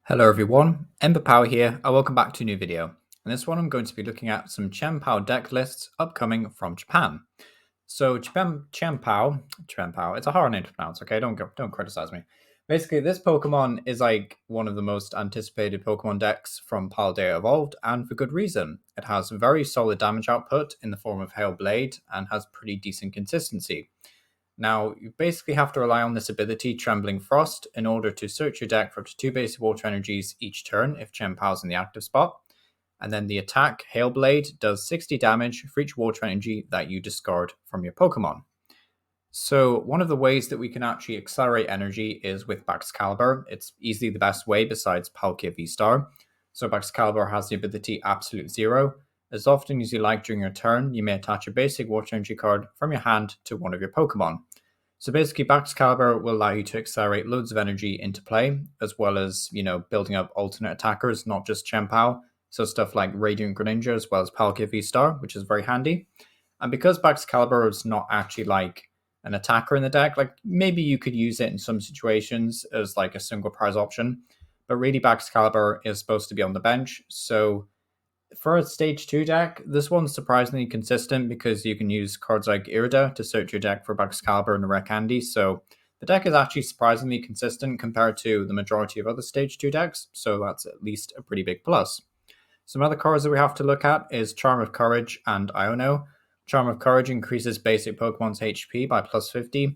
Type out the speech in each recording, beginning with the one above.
Hello everyone, Chien-pao here, and welcome back to a new video. In this one I'm going to be looking at some Chien-pao deck lists upcoming from Japan. So Chien-pao, it's a hard name to pronounce, okay? Don't criticize me. Basically, this Pokemon is like one of the most anticipated Pokemon decks from Paldea Evolved, and for good reason. It has very solid damage output in the form of Hail Blade, and has pretty decent consistency. Now, you basically have to rely on this ability, Trembling Frost, in order to search your deck for up to 2 basic water energies each turn if Chien-Pao's in the active spot. And then the attack, Hail Blade, does 60 damage for each water energy that you discard from your Pokemon. So one of the ways that we can actually accelerate energy is with Baxcalibur. It's easily the best way besides Palkia V-Star. So Baxcalibur has the ability Absolute Zero. As often as you like during your turn, you may attach a basic water energy card from your hand to one of your Pokemon. So basically, Baxcalibur will allow you to accelerate loads of energy into play, as well as, building up alternate attackers, not just Chien-Pao. So stuff like Radiant Greninja as well as Palkia V-Star, which is very handy. And because Baxcalibur is not actually like an attacker in the deck, like maybe you could use it in some situations as like a single prize option, but really Baxcalibur is supposed to be on the bench. So for a stage 2 deck, this one's surprisingly consistent because you can use cards like Irida to search your deck for Baxcalibur and Rare Candy, so the deck is actually surprisingly consistent compared to the majority of other stage 2 decks, so that's at least a pretty big plus. Some other cards that we have to look at is Charm of Courage and Iono. Charm of Courage increases basic Pokemon's HP by plus 50,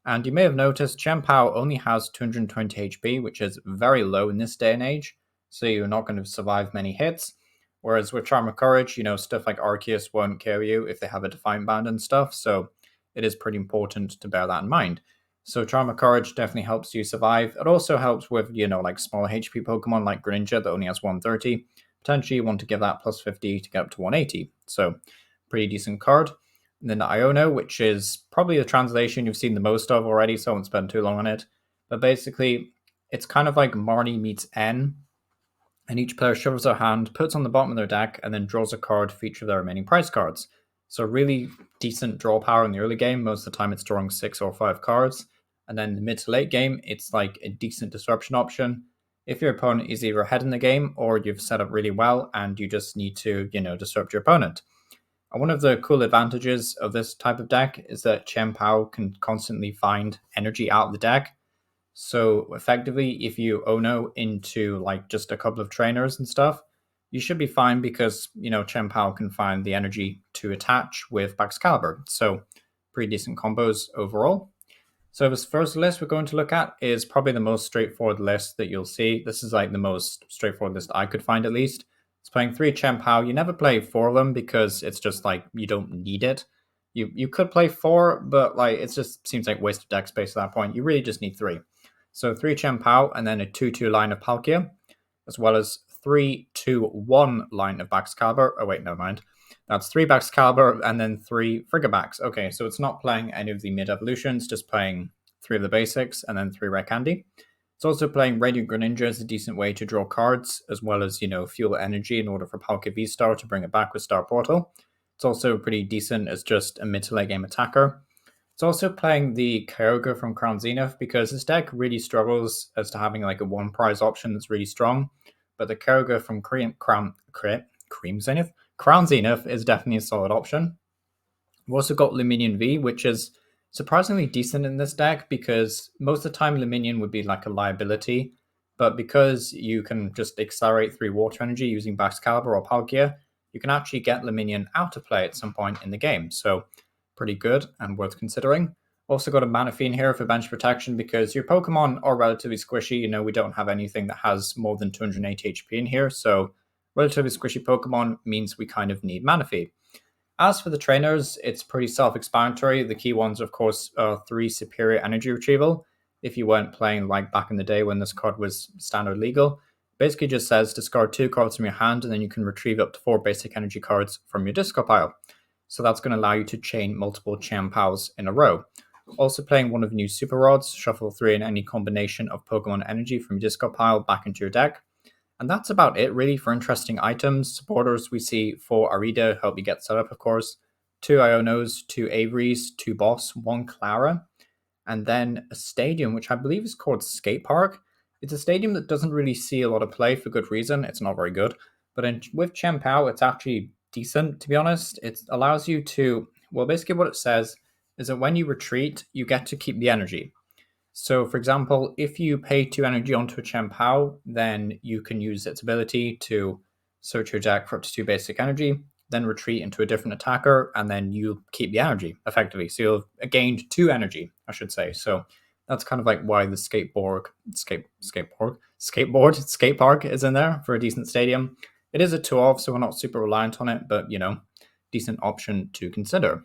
and you may have noticed Chien-Pao only has 220 HP, which is very low in this day and age, so you're not going to survive many hits. Whereas with Charm of Courage, stuff like Arceus won't kill you if they have a Defiant Band and stuff, so it is pretty important to bear that in mind. So Charm of Courage definitely helps you survive. It also helps with, like smaller HP Pokemon like Greninja that only has 130. Potentially you want to give that plus 50 to get up to 180. So pretty decent card. And then the Iono, which is probably the translation you've seen the most of already, so I won't spend too long on it. But basically, it's kind of like Marnie meets N, and each player shuffles their hand, puts on the bottom of their deck, and then draws a card for each of their remaining prize cards. So really decent draw power in the early game. Most of the time it's drawing 6 or 5 cards. And then in the mid to late game, it's like a decent disruption option. If your opponent is either ahead in the game or you've set up really well and you just need to, disrupt your opponent. And one of the cool advantages of this type of deck is that Chien-Pao can constantly find energy out of the deck. So effectively, if you Ono into like just a couple of trainers and stuff, you should be fine because, Chien-Pao can find the energy to attach with Baxcalibur. So pretty decent combos overall. So this first list we're going to look at is probably the most straightforward list that you'll see. This is like the most straightforward list I could find at least. It's playing 3 Chien-Pao. You never play 4 of them because it's just like you don't need it. You could play 4, but like it just seems like waste of deck space at that point. You really just need 3. So 3 Chien-Pao and then a 2-2 line of Palkia, as well as 3-2-1 line of Baxcalibur. Oh wait, never mind. That's 3 Baxcalibur and then 3 Frigibax. Okay, so it's not playing any of the mid-evolutions, just playing 3 of the basics and then 3 Rare Candy. It's also playing Radiant Greninja as a decent way to draw cards, as well as, fuel energy in order for Palkia V-Star to bring it back with Star Portal. It's also pretty decent as just a mid to late game attacker. It's also playing the Kyogre from Crown Zenith because this deck really struggles as to having like a one prize option that's really strong. But the Kyogre from Crown Zenith is definitely a solid option. We've also got Luminion V, which is surprisingly decent in this deck because most of the time Luminion would be like a liability. But because you can just accelerate 3 water energy using Baxcalibur or Palkia, you can actually get Luminion out of play at some point in the game. So pretty good and worth considering. Also got a Manaphy here for bench protection because your Pokemon are relatively squishy. We don't have anything that has more than 280 HP in here, so relatively squishy Pokemon means we kind of need Manaphy. As for the trainers, it's pretty self-explanatory. The key ones, of course, are 3 Superior Energy Retrieval. If you weren't playing like back in the day when this card was standard legal, basically just says discard 2 cards from your hand and then you can retrieve up to 4 basic energy cards from your discard pile. So that's going to allow you to chain multiple Chien-Paos in a row. Also playing one of the new Super Rods, shuffle 3 in any combination of Pokemon energy from your discard pile back into your deck. And that's about it really for interesting items. Supporters we see 4 Arida, help you get set up of course, 2 Ionos, 2 Averys, 2 Boss, 1 Clara, and then a stadium which I believe is called Skate Park. It's a stadium that doesn't really see a lot of play for good reason. It's not very good. But with Chien-Pao, it's actually decent, to be honest. It allows you to, well, basically what it says is that when you retreat, you get to keep the energy. So, for example, if you pay 2 energy onto a Chien-Pao, then you can use its ability to search your deck for up to 2 basic energy, then retreat into a different attacker, and then you keep the energy, effectively. So you'll have gained 2 energy, I should say. So that's kind of like why the skate park is in there for a decent stadium. It is a 2-off, so we're not super reliant on it, but, decent option to consider.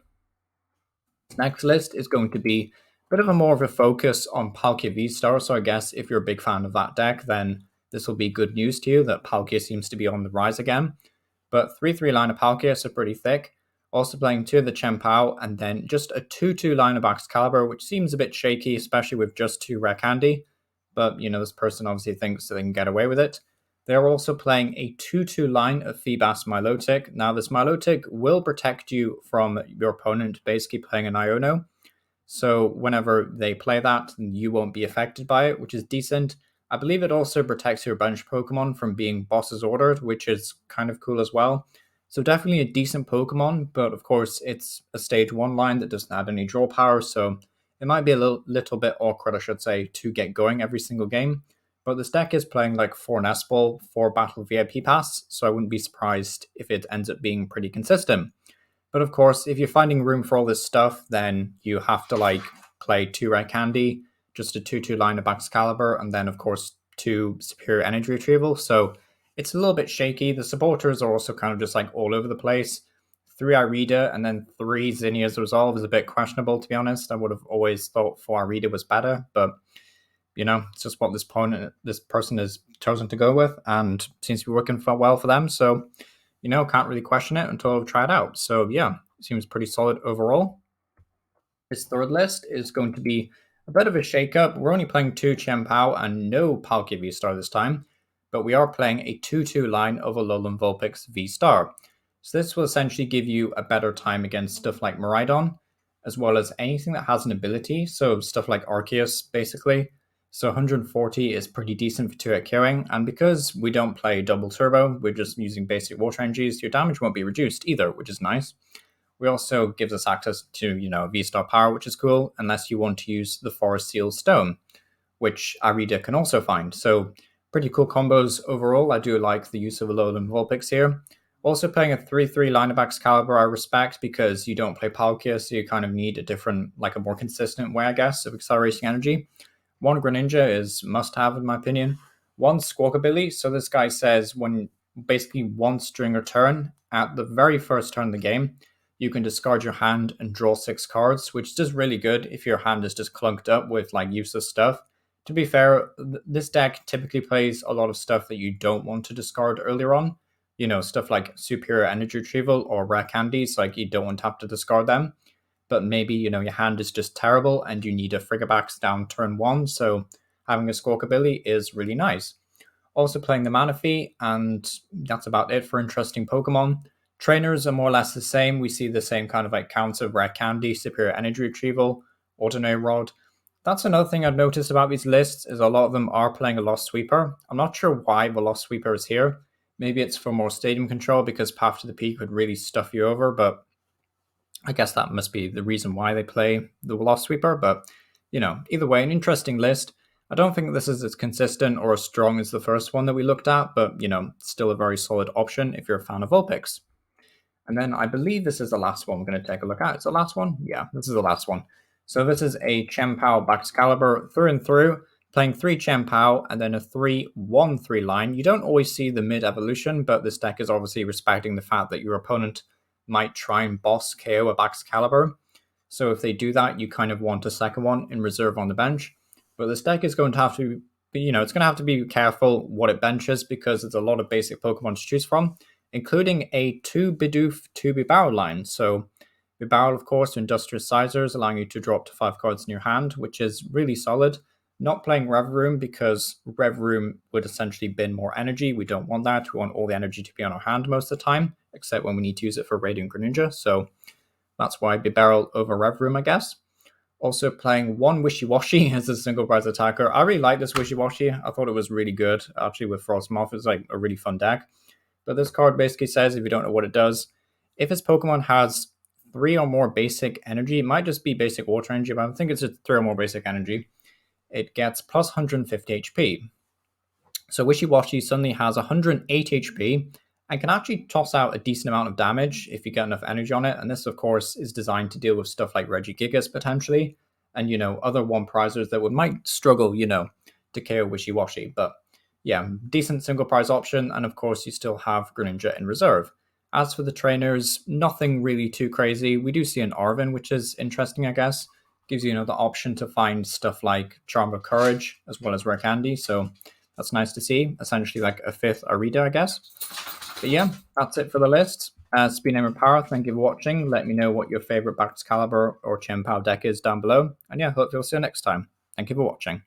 Next list is going to be a bit of a more of a focus on Palkia V-Star. So I guess if you're a big fan of that deck, then this will be good news to you that Palkia seems to be on the rise again. But 3/3 line of Palkia, so pretty thick. Also playing 2 of the Chien-Pao, and then just a 2/2 line of Excalibur, which seems a bit shaky, especially with just 2 rare candy. But, this person obviously thinks that they can get away with it. They're also playing a 2/2 line of Feebas Milotic. Now, this Milotic will protect you from your opponent basically playing an Iono. So whenever they play that, you won't be affected by it, which is decent. I believe it also protects your bench Pokemon from being bosses ordered, which is kind of cool as well. So definitely a decent Pokemon, but of course it's a stage 1 line that doesn't add any draw power, so it might be a little bit awkward, I should say, to get going every single game. But this deck is playing like 4 Nest Ball, 4 Battle VIP Pass, so I wouldn't be surprised if it ends up being pretty consistent. But of course, if you're finding room for all this stuff, then you have to play 2 Red Candy, just a 2/2 line of Excalibur, and then of course 2 Superior Energy Retrieval. So it's a little bit shaky. The supporters are also kind of just all over the place. 3 Irida and then 3 Zinnia's Resolve is a bit questionable, to be honest. I would have always thought 4 Irida was better, but it's just what this person has chosen to go with, and seems to be working well for them. So, can't really question it until I've tried it out. So yeah, seems pretty solid overall. This third list is going to be a bit of a shake-up. We're only playing 2 Chien-Pao and no Palkia V-Star this time, but we are playing a 2/2 line of Alolan Vulpix V-Star. So this will essentially give you a better time against stuff like Miraidon, as well as anything that has an ability, so stuff like Arceus, basically. So 140 is pretty decent for 2-hit killing, and because we don't play double turbo, we're just using basic water energies, your damage won't be reduced either, which is nice. We also gives us access to, V-Star power, which is cool, unless you want to use the Forest Seal Stone, which Irida can also find. So pretty cool combos overall. I do like the use of Alolan Vulpix here. Also playing a 3/3 line of Excalibur I respect, because you don't play Palkia, so you kind of need a different, a more consistent way, I guess, of accelerating energy. 1 Greninja is must-have, in my opinion. 1 Squawkabilly. So this guy says when basically once during a turn, at the very first turn of the game, you can discard your hand and draw 6 cards, which is just really good if your hand is just clunked up with useless stuff. To be fair, this deck typically plays a lot of stuff that you don't want to discard earlier on. Stuff like Superior Energy Retrieval or Rare Candies, you don't want to have to discard them. But maybe, your hand is just terrible and you need a Frigibax down turn 1, so having a Squawkabilly is really nice. Also playing the Manaphy, and that's about it for interesting Pokemon. Trainers are more or less the same. We see the same kind of counts of Rare Candy, Superior Energy Retrieval, Ordinary Rod. That's another thing I've noticed about these lists, is a lot of them are playing a Lost Sweeper. I'm not sure why the Lost Sweeper is here. Maybe it's for more stadium control, because Path to the Peak would really stuff you over, but I guess that must be the reason why they play the Lost Sweeper. But, either way, an interesting list. I don't think this is as consistent or as strong as the first one that we looked at, but, still a very solid option if you're a fan of Vulpix. And then I believe this is the last one we're going to take a look at. Is the last one? Yeah, this is the last one. So this is a Chien-Pao Excalibur through and through, playing 3 Chien-Pao and then a 3/1/3 line. You don't always see the mid-evolution, but this deck is obviously respecting the fact that your opponent might try and boss KO a Excalibur. So if they do that, you kind of want a second one in reserve on the bench. But this deck is going to have to be, it's going to have to be careful what it benches, because there's a lot of basic Pokemon to choose from, including a 2 Bidoof, 2 Bibarel line. So Bibarel, of course, to Industrious Sizers, allowing you to draw up to 5 cards in your hand, which is really solid. Not playing Rev Room, because Rev Room would essentially bin more energy. We don't want that. We want all the energy to be on our hand most of the time, except when we need to use it for Radiant Greninja. So that's why Bibarel over Rev Room, I guess. Also playing one Wishy-Washy as a single prize attacker. I really like this Wishy-Washy. I thought it was really good. Actually, with Frostmoth, it's like a really fun deck. But this card basically says, if you don't know what it does, if its Pokemon has 3 or more basic energy, it might just be basic water energy, but I think it's 3 or more basic energy, it gets plus 150 HP. So Wishy-Washy suddenly has 108 HP and can actually toss out a decent amount of damage if you get enough energy on it. And this, of course, is designed to deal with stuff like Regigigas potentially, and other one prizers that might struggle, to KO Wishy-Washy. But yeah, decent single prize option, and of course you still have Greninja in reserve. As for the trainers, nothing really too crazy. We do see an Arvin, which is interesting, I guess. Gives you the option to find stuff like Charm of Courage as well as Rare Candy. So that's nice to see. Essentially like a 5th Arita, I guess. But yeah, that's it for the list. Speed Name Power, thank you for watching. Let me know what your favorite Baxcalibur or Chien-Pao deck is down below. And yeah, hopefully we'll see you next time. Thank you for watching.